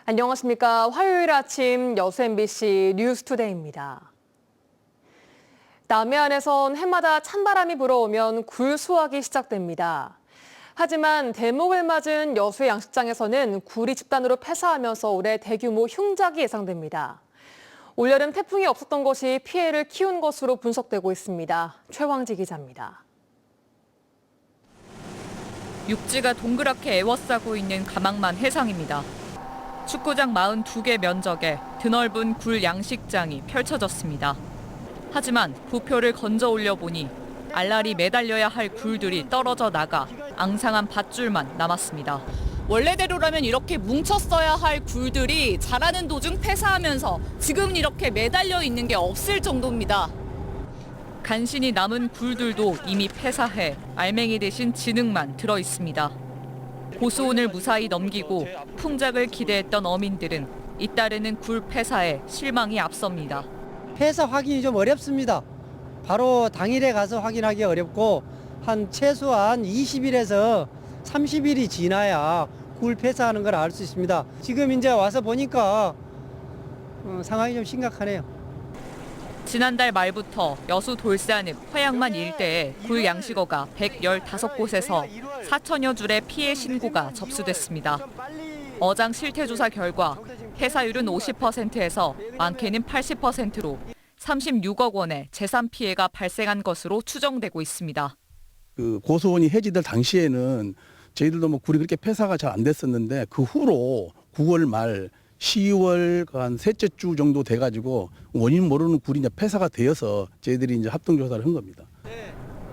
안녕하십니까. 화요일 아침 여수 MBC 뉴스투데이입니다. 남해안에선 해마다 찬바람이 불어오면 굴 수확이 시작됩니다. 하지만 대목을 맞은 여수의 양식장에서는 굴이 집단으로 폐사하면서 올해 대규모 흉작이 예상됩니다. 올여름 태풍이 없었던 것이 피해를 키운 것으로 분석되고 있습니다. 최황지 기자입니다. 육지가 동그랗게 에워싸고 있는 가망만 해상입니다. 축구장 42개 면적에 드넓은 굴 양식장이 펼쳐졌습니다. 하지만 부표를 건져 올려보니 알알이 매달려야 할 굴들이 떨어져 나가 앙상한 밧줄만 남았습니다. 원래대로라면 이렇게 뭉쳤어야 할 굴들이 자라는 도중 폐사하면서 지금 이렇게 매달려 있는 게 없을 정도입니다. 간신히 남은 굴들도 이미 폐사해 알맹이 대신 진흙만 들어 있습니다. 고수온을 무사히 넘기고 풍작을 기대했던 어민들은 잇따르는 굴 폐사에 실망이 앞섭니다. 폐사 확인이 좀 어렵습니다. 바로 당일에 가서 확인하기 어렵고 최소한 20일에서 30일이 지나야 굴 폐사하는 걸 알 수 있습니다. 지금 이제 와서 보니까 상황이 좀 심각하네요. 지난달 말부터 여수 돌산읍 화양만 일대에 굴 양식어가 115곳에서 4천여 줄의 피해 신고가 접수됐습니다. 어장 실태조사 결과 폐사율은 50%에서 많게는 80%로 36억 원의 재산 피해가 발생한 것으로 추정되고 있습니다. 그 고소원이 해지될 당시에는 저희들도 굴이 그렇게 폐사가 잘 안 됐었는데 그 후로 9월 말 10월 한 셋째 주 정도 돼가지고 원인 모르는 굴이 이제 폐사가 되어서 저희들이 이제 합동 조사를 한 겁니다.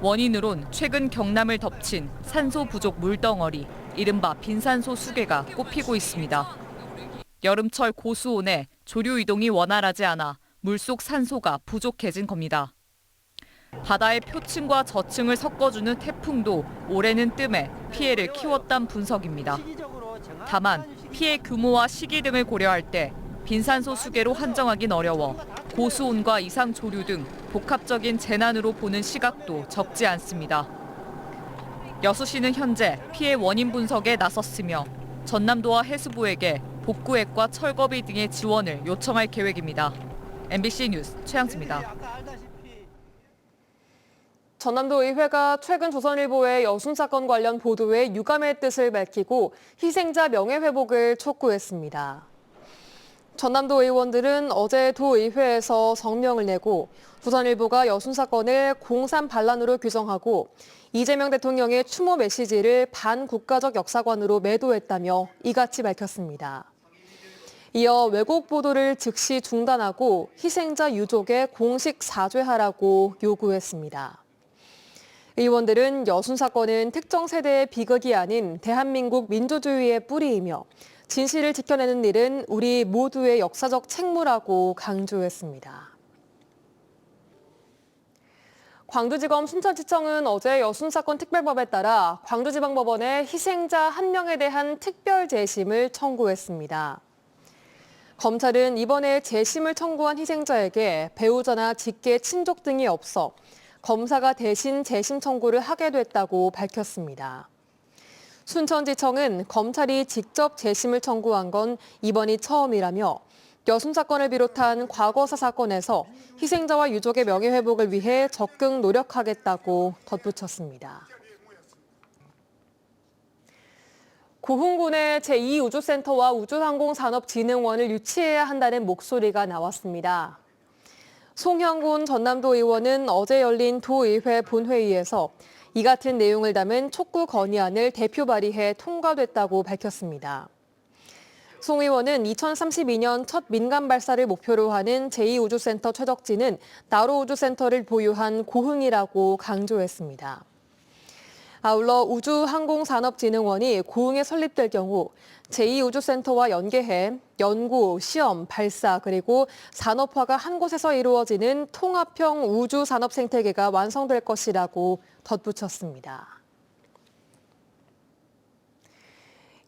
원인으론 최근 경남을 덮친 산소 부족 물덩어리, 이른바 빈산소 수계가 꼽히고 있습니다. 여름철 고수온에 조류 이동이 원활하지 않아 물속 산소가 부족해진 겁니다. 바다의 표층과 저층을 섞어주는 태풍도 올해는 뜸해 피해를 키웠다는 분석입니다. 다만 피해 규모와 시기 등을 고려할 때 빈산소 수계로 한정하긴 어려워 고수온과 이상 조류 등 복합적인 재난으로 보는 시각도 적지 않습니다. 여수시는 현재 피해 원인 분석에 나섰으며 전남도와 해수부에게 복구액과 철거비 등의 지원을 요청할 계획입니다. MBC 뉴스 최양지입니다. 전남도 의회가 최근 조선일보의 여순 사건 관련 보도에 유감의 뜻을 밝히고 희생자 명예회복을 촉구했습니다. 전남도 의원들은 어제 도의회에서 성명을 내고 조선일보가 여순 사건을 공산 반란으로 규정하고 이재명 대통령의 추모 메시지를 반국가적 역사관으로 매도했다며 이같이 밝혔습니다. 이어 왜곡 보도를 즉시 중단하고 희생자 유족에 공식 사죄하라고 요구했습니다. 의원들은 여순 사건은 특정 세대의 비극이 아닌 대한민국 민주주의의 뿌리이며 진실을 지켜내는 일은 우리 모두의 역사적 책무라고 강조했습니다. 광주지검 순천지청은 어제 여순 사건 특별법에 따라 광주지방법원에 희생자 1명에 대한 특별 재심을 청구했습니다. 검찰은 이번에 재심을 청구한 희생자에게 배우자나 직계 친족 등이 없어 검사가 대신 재심 청구를 하게 됐다고 밝혔습니다. 순천지청은 검찰이 직접 재심을 청구한 건 이번이 처음이라며 여순 사건을 비롯한 과거사 사건에서 희생자와 유족의 명예회복을 위해 적극 노력하겠다고 덧붙였습니다. 고흥군의 제2우주센터와 우주항공산업진흥원을 유치해야 한다는 목소리가 나왔습니다. 송형군 전남도 의원은 어제 열린 도의회 본회의에서 이 같은 내용을 담은 촉구 건의안을 대표 발의해 통과됐다고 밝혔습니다. 송 의원은 2032년 첫 민간 발사를 목표로 하는 제2우주센터 최적지는 나로우주센터를 보유한 고흥이라고 강조했습니다. 아울러 우주항공산업진흥원이 고흥에 설립될 경우 제2우주센터와 연계해 연구, 시험, 발사, 그리고 산업화가 한 곳에서 이루어지는 통합형 우주산업 생태계가 완성될 것이라고 덧붙였습니다.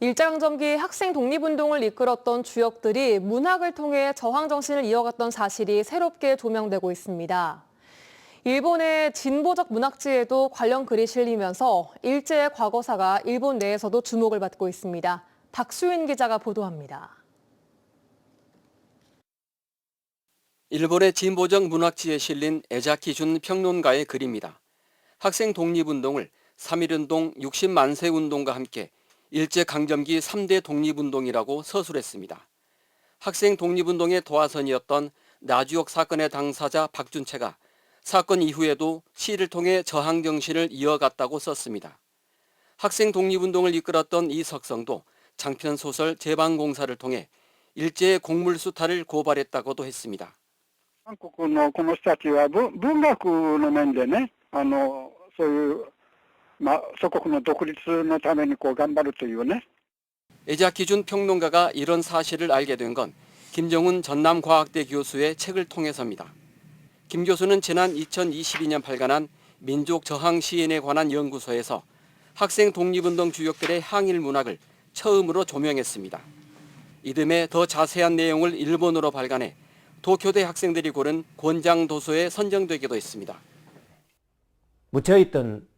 일제강점기 학생 독립운동을 이끌었던 주역들이 문학을 통해 저항 정신을 이어갔던 사실이 새롭게 조명되고 있습니다. 일본의 진보적 문학지에도 관련 글이 실리면서 일제의 과거사가 일본 내에서도 주목을 받고 있습니다. 박수인 기자가 보도합니다. 일본의 진보적 문학지에 실린 에자키 준 평론가의 글입니다. 학생 독립운동을 3.1운동, 60만세 운동과 함께 일제강점기 3대 독립운동이라고 서술했습니다. 학생 독립운동의 도화선이었던 나주역 사건의 당사자 박준채가 사건 이후에도 시를 통해 저항 정신을 이어갔다고 썼습니다. 학생 독립운동을 이끌었던 이석성도 장편소설 제방공사를 통해 일제의 곡물수탈을 고발했다고도 했습니다. 韓国のこの人たちは文学の面でね、そういう、祖国の独立のために頑張るというね。 에자키 준 평론가가 이런 사실을 알게 된 건 김정훈 전남과학대 교수의 책을 통해서입니다. 김 교수는 지난 2022년 발간한 민족 저항 시인에 관한 연구소에서 학생 독립운동 주역들의 항일 문학을 처음으로 조명했습니다. 이듬해 더 자세한 내용을 일본어로 발간해 도쿄대 학생들이 고른 권장 도서에 선정되기도 했습니다. 묻혀있던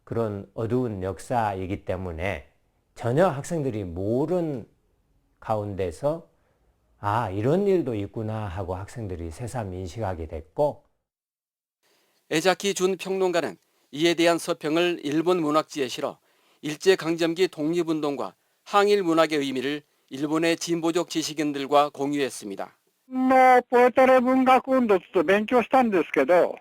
그런 어두운 역사이기 때문에 전혀 학생들이 모르는 가운데서 아, 이런 일도 있구나 하고 학생들이 새삼 인식하게 됐고, 에자키 준 평론가는 이에 대한 서평을 일본 문학지에 실어 일제강점기 독립운동과 항일 문학의 의미를 일본의 진보적 지식인들과 공유했습니다. ポエトレ文学運動ちょっと勉強したんですけど、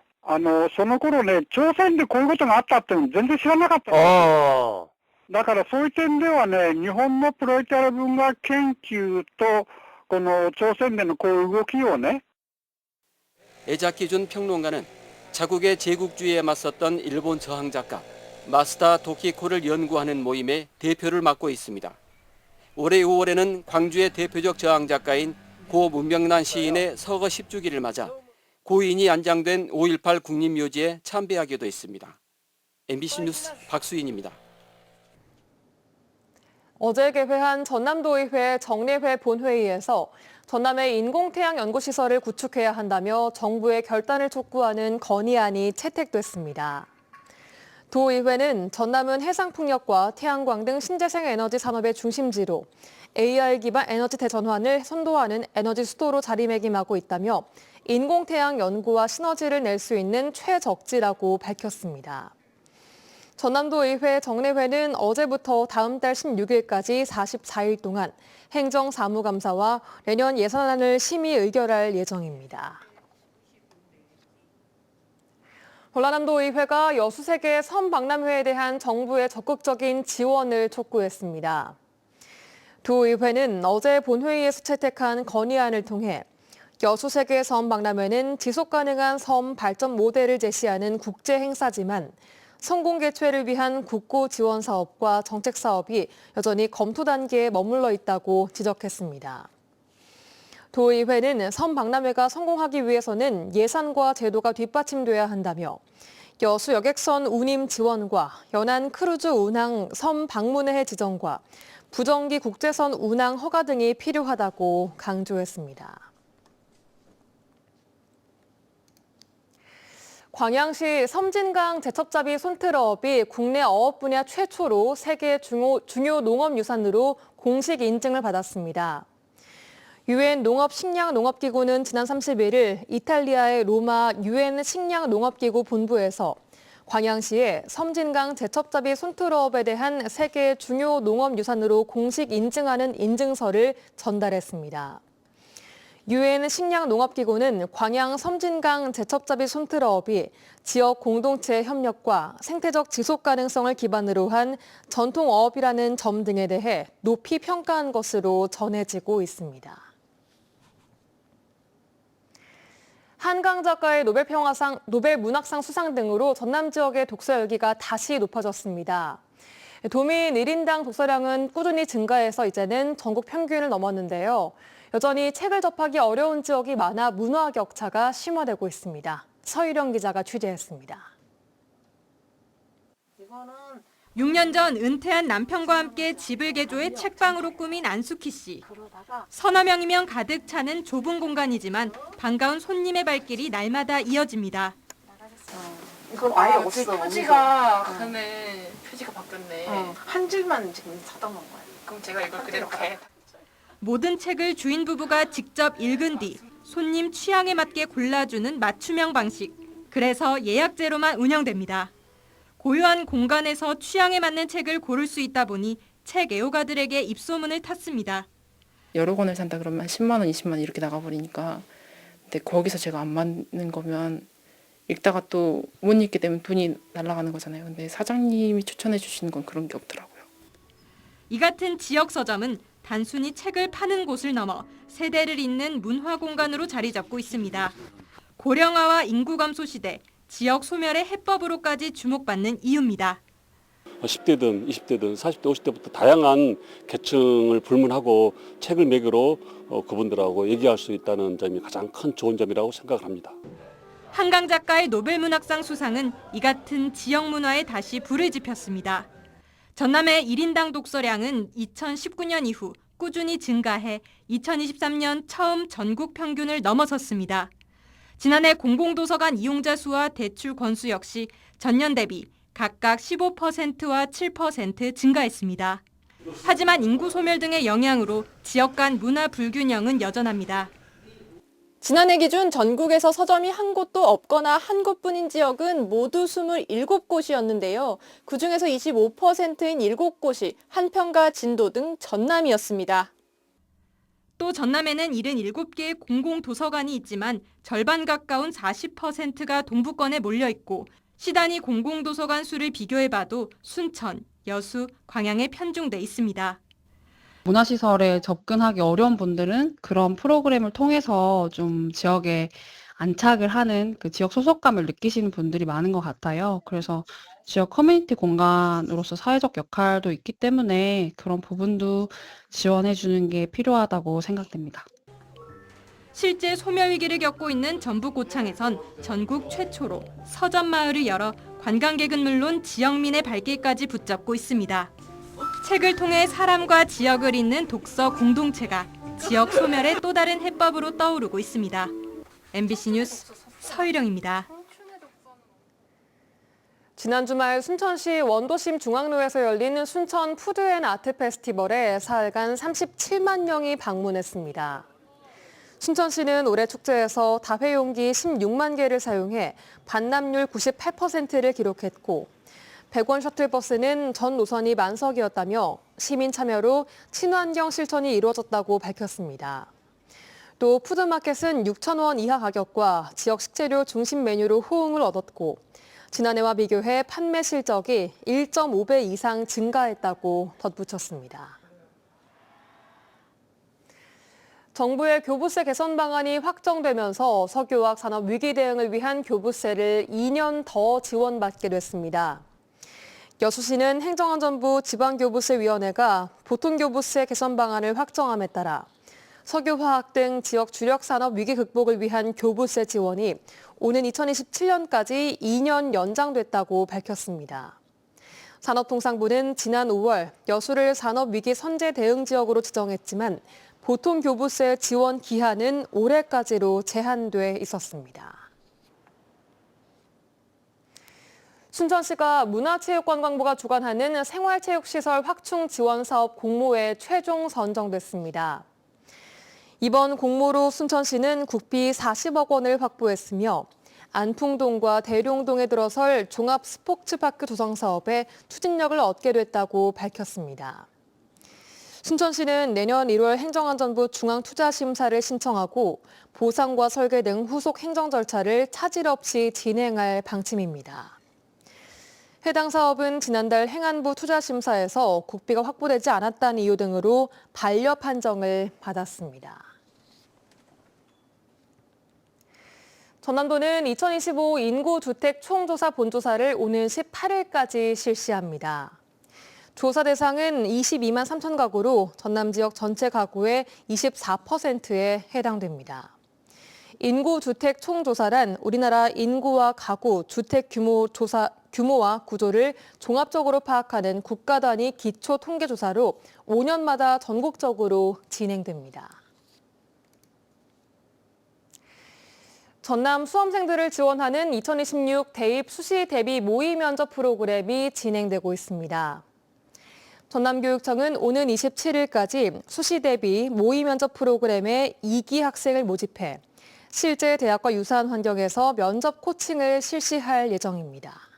その頃ね、朝鮮でこういうことがあったっていうの全然知らなかったんですよ。だからそういう点ではね、日本のプロエトレ文学研究とこの朝鮮でのこういう動きをね。 에자키 준 평론가는 자국의 제국주의에 맞섰던 일본 저항작가 마스다 도키코를 연구하는 모임의 대표를 맡고 있습니다. 올해 5월에는 광주의 대표적 저항작가인 고 문명란 시인의 서거 10주기를 맞아 고인이 안장된 5.18 국립묘지에 참배하기도 했습니다. MBC 뉴스 박수인입니다. 어제 개회한 전남도의회 정례회 본회의에서 전남의 인공태양 연구시설을 구축해야 한다며 정부의 결단을 촉구하는 건의안이 채택됐습니다. 도의회는 전남은 해상풍력과 태양광 등 신재생 에너지 산업의 중심지로 AR 기반 에너지 대전환을 선도하는 에너지 수도로 자리매김하고 있다며 인공태양 연구와 시너지를 낼 수 있는 최적지라고 밝혔습니다. 전남도의회 정례회는 어제부터 다음 달 16일까지 44일 동안 행정사무감사와 내년 예산안을 심의 의결할 예정입니다. 전라남도의회가 여수 세계 섬박람회에 대한 정부의 적극적인 지원을 촉구했습니다. 도의회는 어제 본회의에서 채택한 건의안을 통해 여수 세계 섬박람회는 지속가능한 섬 발전 모델을 제시하는 국제 행사지만 성공 개최를 위한 국고 지원 사업과 정책 사업이 여전히 검토 단계에 머물러 있다고 지적했습니다. 도의회는 섬박람회가 성공하기 위해서는 예산과 제도가 뒷받침돼야 한다며 여수 여객선 운임 지원과 연안 크루즈 운항 섬 방문회 지정과 부정기 국제선 운항 허가 등이 필요하다고 강조했습니다. 광양시 섬진강 제첩잡이 손트러업이 국내 어업 분야 최초로 세계 중요 농업유산으로 공식 인증을 받았습니다. 유엔 농업식량농업기구는 지난 31일 이탈리아의 로마 유엔 식량농업기구 본부에서 광양시에 섬진강 제첩잡이 손트러업에 대한 세계 중요 농업유산으로 공식 인증하는 인증서를 전달했습니다. 유엔 식량농업기구는 광양 섬진강 제첩잡이 손트러업이 지역 공동체 협력과 생태적 지속 가능성을 기반으로 한 전통 어업이라는 점 등에 대해 높이 평가한 것으로 전해지고 있습니다. 한강 작가의 노벨문학상 수상 등으로 전남 지역의 독서 열기가 다시 높아졌습니다. 도민 1인당 독서량은 꾸준히 증가해서 이제는 전국 평균을 넘었는데요. 여전히 책을 접하기 어려운 지역이 많아 문화 격차가 심화되고 있습니다. 서유령 기자가 취재했습니다. 6년 전 은퇴한 남편과 함께 집을 개조해 책방으로 꾸민 안수키 씨. 서너 명이면 가득 차는 좁은 공간이지만 반가운 손님의 발길이 날마다 이어집니다. 이거 아예 없어. 표지가 그러네. 표지가 바뀌었네. 한 줄만 지금 사다 놓은 거야. 그럼 제가 이걸 그대로 가야 모든 책을 주인 부부가 직접 읽은 뒤 손님 취향에 맞게 골라주는 맞춤형 방식. 그래서 예약제로만 운영됩니다. 고요한 공간에서 취향에 맞는 책을 고를 수 있다 보니 책 애호가들에게 입소문을 탔습니다. 여러 권을 산다 그러면 10만 원, 20만 원 이렇게 나가버리니까 근데 거기서 제가 안 맞는 거면 읽다가 또 못 읽게 되면 돈이 날아가는 거잖아요. 근데 사장님이 추천해 주시는 건 그런 게 없더라고요. 이 같은 지역 서점은 단순히 책을 파는 곳을 넘어 세대를 잇는 문화 공간으로 자리 잡고 있습니다. 고령화와 인구 감소 시대, 지역 소멸의 해법으로까지 주목받는 이유입니다. 10대든 20대든 40대, 50대부터 다양한 계층을 불문하고 책을 매개로 그분들하고 얘기할 수 있다는 점이 가장 큰 좋은 점이라고 생각을 합니다. 한강 작가의 노벨문학상 수상은 이 같은 지역 문화에 다시 불을 지폈습니다. 전남의 1인당 독서량은 2019년 이후 꾸준히 증가해 2023년 처음 전국 평균을 넘어섰습니다. 지난해 공공도서관 이용자 수와 대출 건수 역시 전년 대비 각각 15%와 7% 증가했습니다. 하지만 인구 소멸 등의 영향으로 지역 간 문화 불균형은 여전합니다. 지난해 기준 전국에서 서점이 한 곳도 없거나 한 곳뿐인 지역은 모두 27곳이었는데요. 그중에서 25%인 7곳이 한평과 진도 등 전남이었습니다. 또 전남에는 77개의 공공도서관이 있지만 절반 가까운 40%가 동부권에 몰려 있고 시단위 공공도서관 수를 비교해봐도 순천, 여수, 광양에 편중돼 있습니다. 문화시설에 접근하기 어려운 분들은 그런 프로그램을 통해서 좀 지역에 안착을 하는 그 지역 소속감을 느끼시는 분들이 많은 것 같아요. 그래서 지역 커뮤니티 공간으로서 사회적 역할도 있기 때문에 그런 부분도 지원해 주는 게 필요하다고 생각됩니다. 실제 소멸 위기를 겪고 있는 전북 고창에선 전국 최초로 서점 마을을 열어 관광객은 물론 지역민의 발길까지 붙잡고 있습니다. 책을 통해 사람과 지역을 잇는 독서 공동체가 지역 소멸의 또 다른 해법으로 떠오르고 있습니다. MBC 뉴스 서유령입니다. 지난 주말 순천시 원도심 중앙로에서 열린 순천 푸드앤아트 페스티벌에 사흘간 37만 명이 방문했습니다. 순천시는 올해 축제에서 다회용기 16만 개를 사용해 반납률 98%를 기록했고 100원 셔틀버스는 전 노선이 만석이었다며 시민 참여로 친환경 실천이 이루어졌다고 밝혔습니다. 또 푸드마켓은 6,000원 이하 가격과 지역 식재료 중심 메뉴로 호응을 얻었고 지난해와 비교해 판매 실적이 1.5배 이상 증가했다고 덧붙였습니다. 정부의 교부세 개선 방안이 확정되면서 석유화학 산업 위기 대응을 위한 교부세를 2년 더 지원받게 됐습니다. 여수시는 행정안전부 지방교부세위원회가 보통교부세 개선 방안을 확정함에 따라 석유화학 등 지역 주력 산업 위기 극복을 위한 교부세 지원이 오는 2027년까지 2년 연장됐다고 밝혔습니다. 산업통상부는 지난 5월 여수를 산업위기 선제 대응 지역으로 지정했지만 보통교부세 지원 기한은 올해까지로 제한돼 있었습니다. 순천시가 문화체육관광부가 주관하는 생활체육시설 확충 지원 사업 공모에 최종 선정됐습니다. 이번 공모로 순천시는 국비 40억 원을 확보했으며 안풍동과 대룡동에 들어설 종합 스포츠파크 조성 사업에 추진력을 얻게 됐다고 밝혔습니다. 순천시는 내년 1월 행정안전부 중앙투자심사를 신청하고 보상과 설계 등 후속 행정 절차를 차질 없이 진행할 방침입니다. 해당 사업은 지난달 행안부 투자심사에서 국비가 확보되지 않았다는 이유 등으로 반려 판정을 받았습니다. 전남도는 2025 인구주택 총조사 본조사를 오는 18일까지 실시합니다. 조사 대상은 22만 3천 가구로 전남 지역 전체 가구의 24%에 해당됩니다. 인구주택 총조사란 우리나라 인구와 가구, 주택 규모와 구조를 종합적으로 파악하는 국가 단위 기초 통계조사로 5년마다 전국적으로 진행됩니다. 전남 수험생들을 지원하는 2026 대입 수시 대비 모의 면접 프로그램이 진행되고 있습니다. 전남교육청은 오는 27일까지 수시 대비 모의 면접 프로그램에 2기 학생을 모집해 실제 대학과 유사한 환경에서 면접 코칭을 실시할 예정입니다.